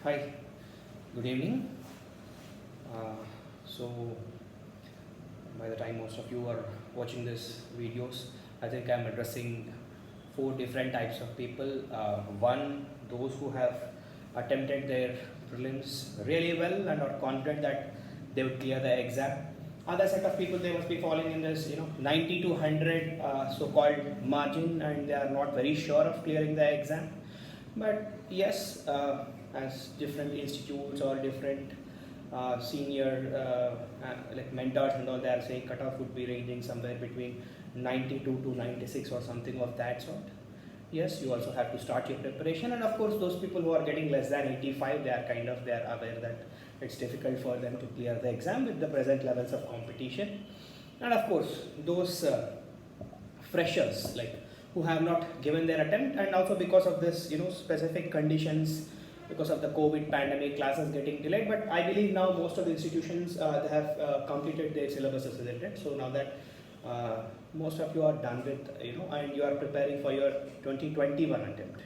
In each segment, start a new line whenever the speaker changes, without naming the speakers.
Hi, good evening. Uh, so, by the time most of you are watching this videos, I think I'm addressing four different types of people. One, those who have attempted their prelims really well and are confident that they would clear the exam. Other set of people, they must be falling in this 90 to 100 so-called margin, and they are not very sure of clearing the exam. But yes, as different institutes or different senior like mentors and all, they are saying cutoff would be ranging somewhere between 92 to 96 or something of that sort. Yes, you also have to start your preparation, and of course those people who are getting less than 85, they are aware that it's difficult for them to clear the exam with the present levels of competition. And of course those freshers, like, who have not given their attempt, and also because of this specific conditions, because of the COVID pandemic, classes getting delayed. But I believe now most of the institutions, they have completed their syllabuses, isn't it? So now that most of you are done with, and you are preparing for your 2021 attempt.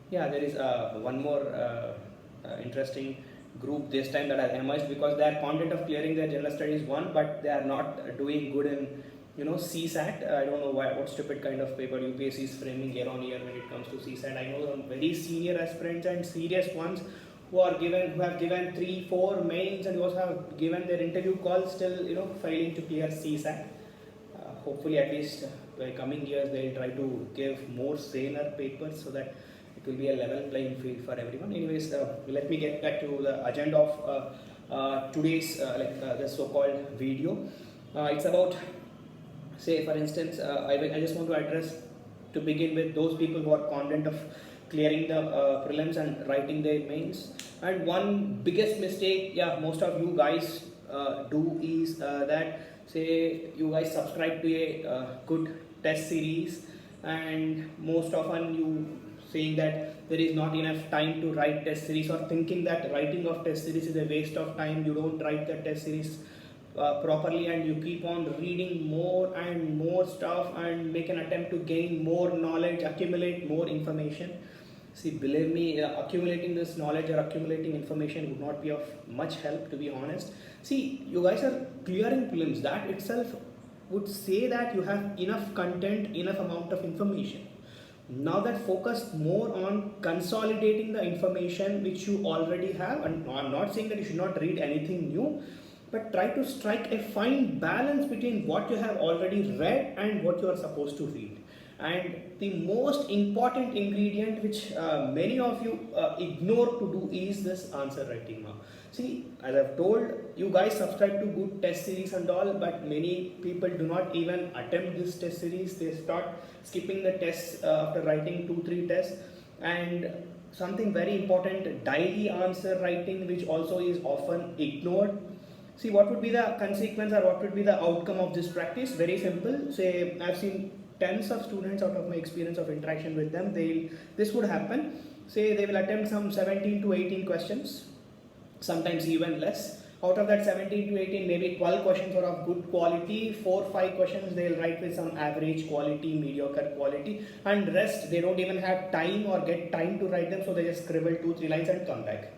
Yeah, there is one more interesting group this time that has emerged, because they are confident of clearing their general studies one, but they are not doing good in CSAT. I don't know why, what stupid kind of paper UPSC is framing year on year when it comes to CSAT. I know some very senior aspirants and serious ones who have given 3-4 mains, and who also have given their interview calls, still failing to clear CSAT. Hopefully, at least by coming years, they'll try to give more saner papers so that it will be a level playing field for everyone. Anyways, let me get back to the agenda of today's the so-called video. It's about, say, for instance, I just want to address, to begin with, those people who are confident of clearing the prelims and writing their mains. And one biggest mistake, yeah, most of you guys do is that, say, you guys subscribe to a good test series, and most often you saying that there is not enough time to write test series, or thinking that writing of test series is a waste of time. You don't write the test series properly, and you keep on reading more and more stuff and make an attempt to gain more knowledge, accumulate more information. See, believe me, accumulating this knowledge or accumulating information would not be of much help, to be honest. See, you guys are clearing prelims. That itself would say that you have enough content, enough amount of information. Now that focus more on consolidating the information which you already have, and I'm not saying that you should not read anything new, but try to strike a fine balance between what you have already read and what you are supposed to read. And the most important ingredient which many of you ignore to do is this answer writing now. See, as I've told, you guys subscribe to good test series and all, but many people do not even attempt this test series. They start skipping the tests after writing 2-3 tests. And something very important, daily answer writing, which also is often ignored. See, what would be the consequence, or what would be the outcome of this practice? Very simple. Say, I've seen tens of students out of my experience of interaction with them. This would happen. Say they will attempt some 17 to 18 questions, sometimes even less. Out of that 17 to 18, maybe 12 questions are of good quality, 4-5 questions they'll write with some average quality, mediocre quality, and rest they don't even have time or get time to write them, so they just scribble 2-3 lines and come back.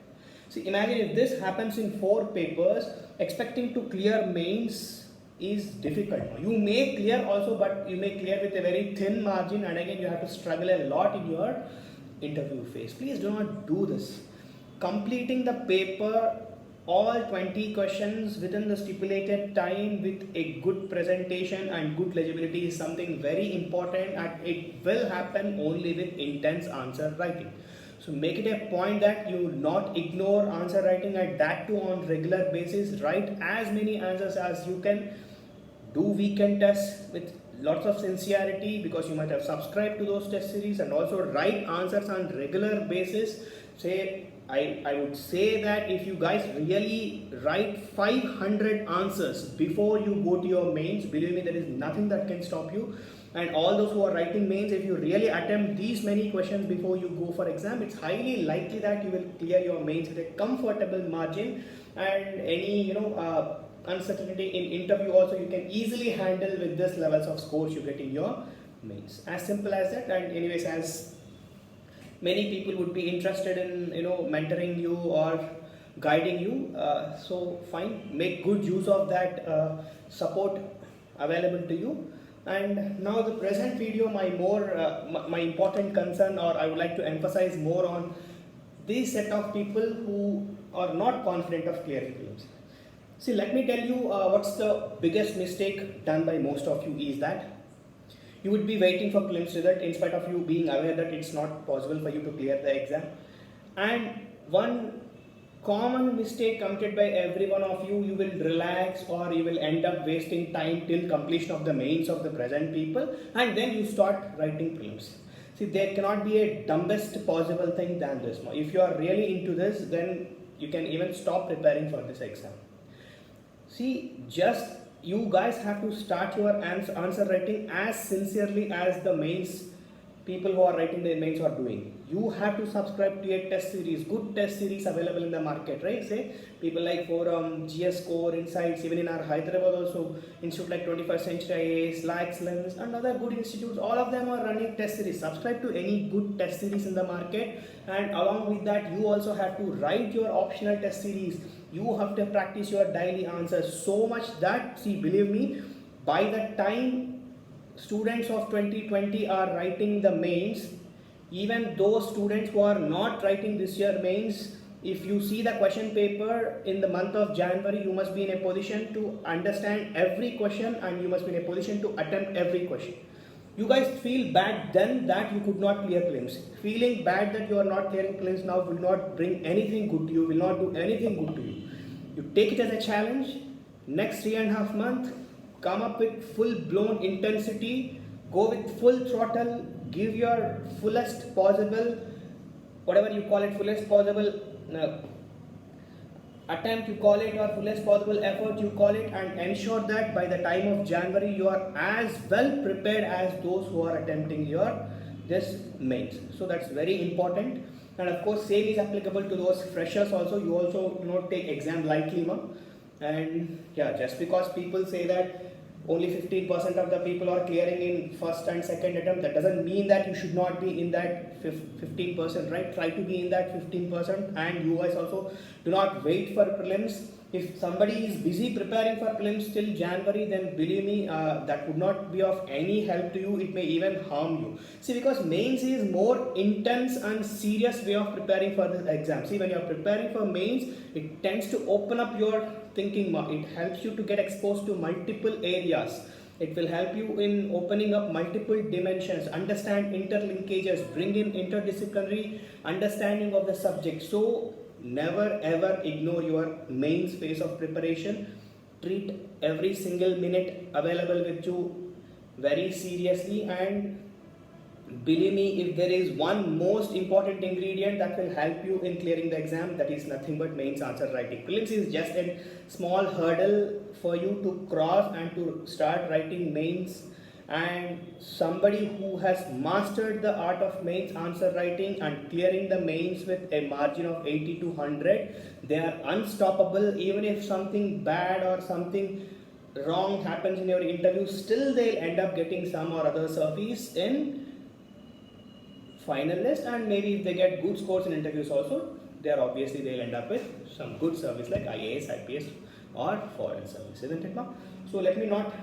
See, imagine if this happens in 4 papers, expecting to clear mains is difficult. You may clear also, but you may clear with a very thin margin, and again you have to struggle a lot in your interview phase. Please do not do this. Completing the paper, all 20 questions within the stipulated time with a good presentation and good legibility is something very important, and it will happen only with intense answer writing. So make it a point that you not ignore answer writing, and that too on regular basis. Write as many answers as you can. Do weekend tests with lots of sincerity, because you might have subscribed to those test series, and also write answers on regular basis. Say, I would say that if you guys really write 500 answers before you go to your mains, believe me, there is nothing that can stop you. And all those who are writing mains, if you really attempt these many questions before you go for exam, it's highly likely that you will clear your mains with a comfortable margin. And any uncertainty in interview also you can easily handle with this levels of scores you get in your mains. As simple as that. And anyways, as many people would be interested in mentoring you or guiding you. So fine, make good use of that support available to you. And now the present video, my important concern, or I would like to emphasize more on this set of people who are not confident of clearing prelims. See, let me tell you what's the biggest mistake done by most of you is that you would be waiting for prelims result in spite of you being aware that it's not possible for you to clear the exam. And one common mistake committed by every one of you, you will relax or you will end up wasting time till completion of the mains of the present people, and then you start writing prelims. See, there cannot be a dumbest possible thing than this. If you are really into this, then you can even stop preparing for this exam. See, just you guys have to start your answer writing as sincerely as the mains people who are writing the mains are doing. You have to subscribe to a test series, good test series available in the market, right? Say people like Forum, GS Core, Insights, even in our Hyderabad also, institute like 21st Century IAS, La Excellence, and other good institutes, all of them are running test series. Subscribe to any good test series in the market, and along with that, you also have to write your optional test series. You have to practice your daily answers so much that, see, believe me, by the time students of 2020 are writing the mains, even those students who are not writing this year mains, if you see the question paper in the month of January, you must be in a position to understand every question and you must be in a position to attempt every question. You guys feel bad then that you could not clear prelims. Feeling bad that you are not clearing prelims now will not bring anything good to you, will not do anything good to you. You take it as a challenge. Next 3.5 months, come up with full-blown intensity, go with full throttle, give your fullest possible, whatever you call it, fullest possible attempt you call it, or fullest possible effort you call it, and ensure that by the time of January you are as well prepared as those who are attempting your this mains. So that's very important. And of course, same is applicable to those freshers also. You also do not take exam lightly, and yeah, just because people say that only 15% of the people are clearing in first and second attempt, that doesn't mean that you should not be in that 15%, right? Try to be in that 15%, and you guys also do not wait for prelims. If somebody is busy preparing for prelims till January, then believe me, that would not be of any help to you. It may even harm you. See, because mains is more intense and serious way of preparing for this exam. See, when you are preparing for mains, it tends to open up your thinking. It helps you to get exposed to multiple areas. It will help you in opening up multiple dimensions, understand interlinkages, bring in interdisciplinary understanding of the subject. So never ever ignore your mains phase of preparation. Treat every single minute available with you very seriously, and believe me, if there is one most important ingredient that will help you in clearing the exam, that is nothing but mains answer writing. Prelims is just a small hurdle for you to cross and to start writing mains. And somebody who has mastered the art of mains answer writing and clearing the mains with a margin of 80 to 100, they are unstoppable. Even if something bad or something wrong happens in your interview, still they'll end up getting some or other service in final list, and maybe if they get good scores in interviews also, they'll end up with some good service like IAS, IPS or foreign service, isn't it, ma'am? So let me not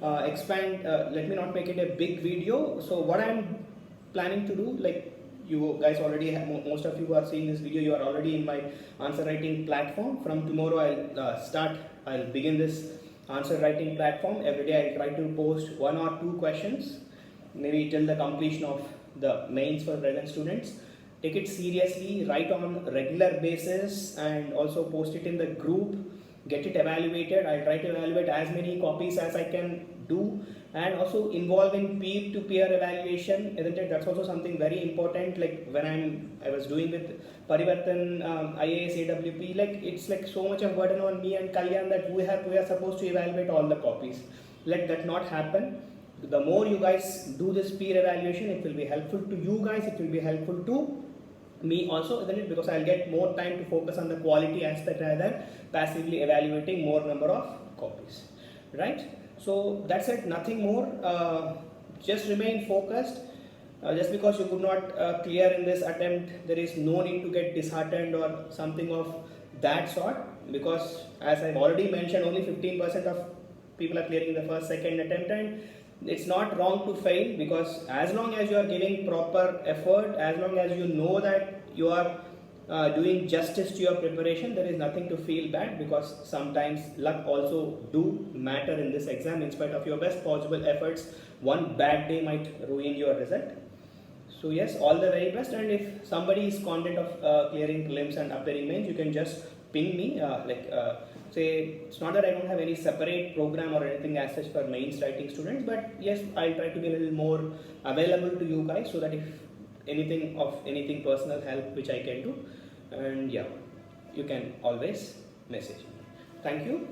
let me not make it a big video. So what I'm planning to do, like you guys already have, most of you who are seeing this video, you are already in my answer writing platform. From tomorrow I'll begin this answer writing platform. Every day I'll try to post 1 or 2 questions, maybe till the completion of the mains for present students. Take it seriously, write on regular basis, and also post it in the group. Get it evaluated. I'll try to evaluate as many copies as I can do, and also involve in peer-to-peer evaluation, isn't it? That's also something very important. Like when I was doing with Parivartan, IAS, AWP, like it's like so much of burden on me and Kalyan that we are supposed to evaluate all the copies. Let that not happen. The more you guys do this peer evaluation, it will be helpful to you guys, it will be helpful to me also, isn't it? Because I'll get more time to focus on the quality aspect rather than passively evaluating more number of copies, right? So that's it, nothing more. Just remain focused. just because you could not clear in this attempt, there is no need to get disheartened or something of that sort, because as I've already mentioned, only 15% of people are clearing the first second attempt, and it's not wrong to fail, because as long as you are giving proper effort, as long as you know that you are doing justice to your preparation, there is nothing to feel bad, because sometimes luck also do matter in this exam. In spite of your best possible efforts, one bad day might ruin your result. So yes, all the very best, and if somebody is confident of clearing prelims and appearing mains, you can just ping me, say, it's not that I don't have any separate program or anything as such for mains writing students, but yes, I'll try to be a little more available to you guys, so that if anything personal help which I can do, and yeah, you can always message me. Thank you.